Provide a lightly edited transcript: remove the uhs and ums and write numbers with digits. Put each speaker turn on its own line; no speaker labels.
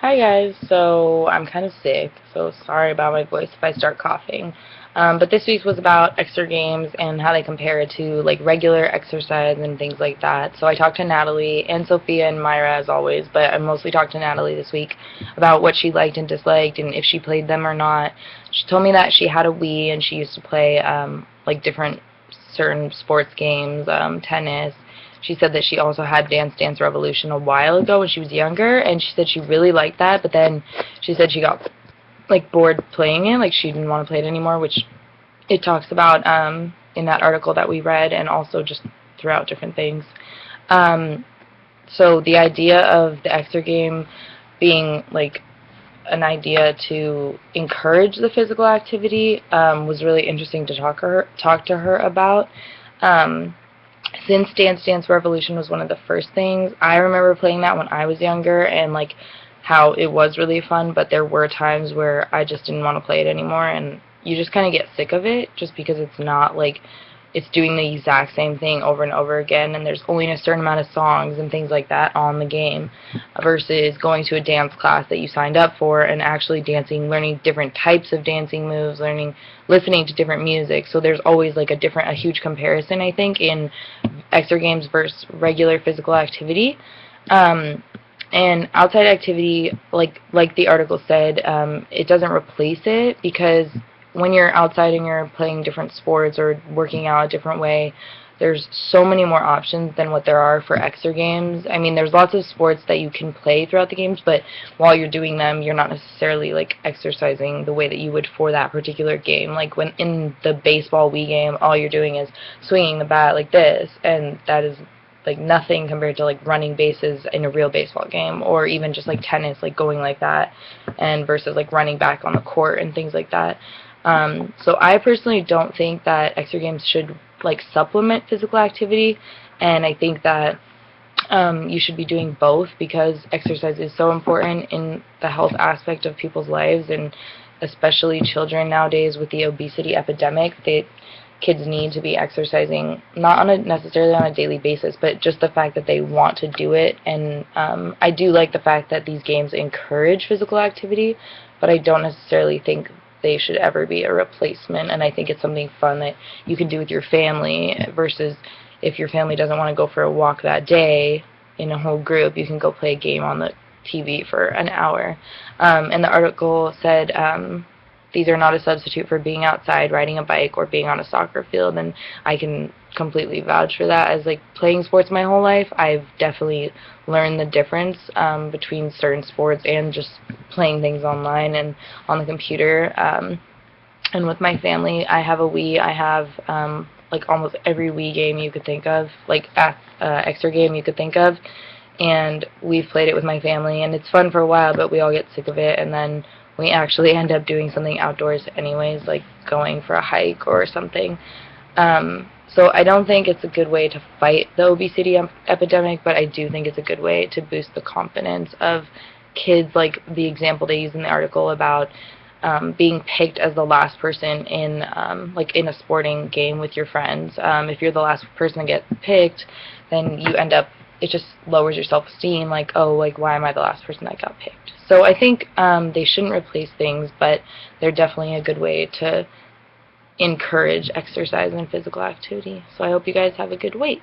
Hi guys, so I'm kind of sick, so sorry about my voice if I start coughing. But this week was about Exer Games and how they compare it to like regular exercise and things like that. So I talked to Natalie and Sophia and Myra as always, but I mostly talked to Natalie this week about what she liked and disliked and if she played them or not. She told me that she had a Wii and she used to play like different certain sports games, tennis. She said that she also had Dance Dance Revolution a while ago when she was younger, and she said she really liked that, but then she said she got like bored playing it, like she didn't want to play it anymore, which it talks about in that article that we read, and also just throughout different things. Um, so the idea of the Exer game being like an idea to encourage the physical activity was really interesting to talk to her about. Um, since Dance Dance Revolution was one of the first things, I remember playing that when I was younger and like how it was really fun, but there were times where I just didn't want to play it anymore, and you just kind of get sick of it just because it's not like it's doing the exact same thing over and over again, and there's only a certain amount of songs and things like that on the game versus going to a dance class that you signed up for and actually dancing, learning different types of dancing moves, listening to different music. So there's always like a huge comparison, I think, in Exer games versus regular physical activity. And outside activity, like the article said, it doesn't replace it, because when you're outside and you're playing different sports or working out a different way, there's so many more options than what there are for Exer games. I mean, there's lots of sports that you can play throughout the games, but while you're doing them, you're not necessarily like exercising the way that you would for that particular game. Like when in the baseball Wii game, all you're doing is swinging the bat like this, and that is like nothing compared to like running bases in a real baseball game, or even just like tennis, like going like that, and versus like running back on the court and things like that. So I personally don't think that Exer games should like supplement physical activity, and I think that you should be doing both, because exercise is so important in the health aspect of people's lives, and especially children nowadays with the obesity epidemic. Kids need to be exercising, not necessarily on a daily basis, but just the fact that they want to do it. And I do like the fact that these games encourage physical activity, but I don't necessarily think they should ever be a replacement, and I think it's something fun that you can do with your family, versus if your family doesn't want to go for a walk that day in a whole group, you can go play a game on the TV for an hour. And the article said these are not a substitute for being outside, riding a bike, or being on a soccer field, and I can completely vouch for that. As like playing sports my whole life, I've definitely learned the difference between certain sports and just playing things online and on the computer. And with my family, I have a Wii. I have like almost every Wii game you could think of, like Exer game you could think of, and we've played it with my family, and it's fun for a while, but we all get sick of it, and then we actually end up doing something outdoors anyways, like going for a hike or something. So I don't think it's a good way to fight the obesity epidemic, but I do think it's a good way to boost the confidence of kids, like the example they use in the article about being picked as the last person in like in a sporting game with your friends. If you're the last person to get picked, then you end up, it just lowers your self-esteem, like, oh, like, why am I the last person that got picked? So I think they shouldn't replace things, but they're definitely a good way to encourage exercise and physical activity. So I hope you guys have a good week.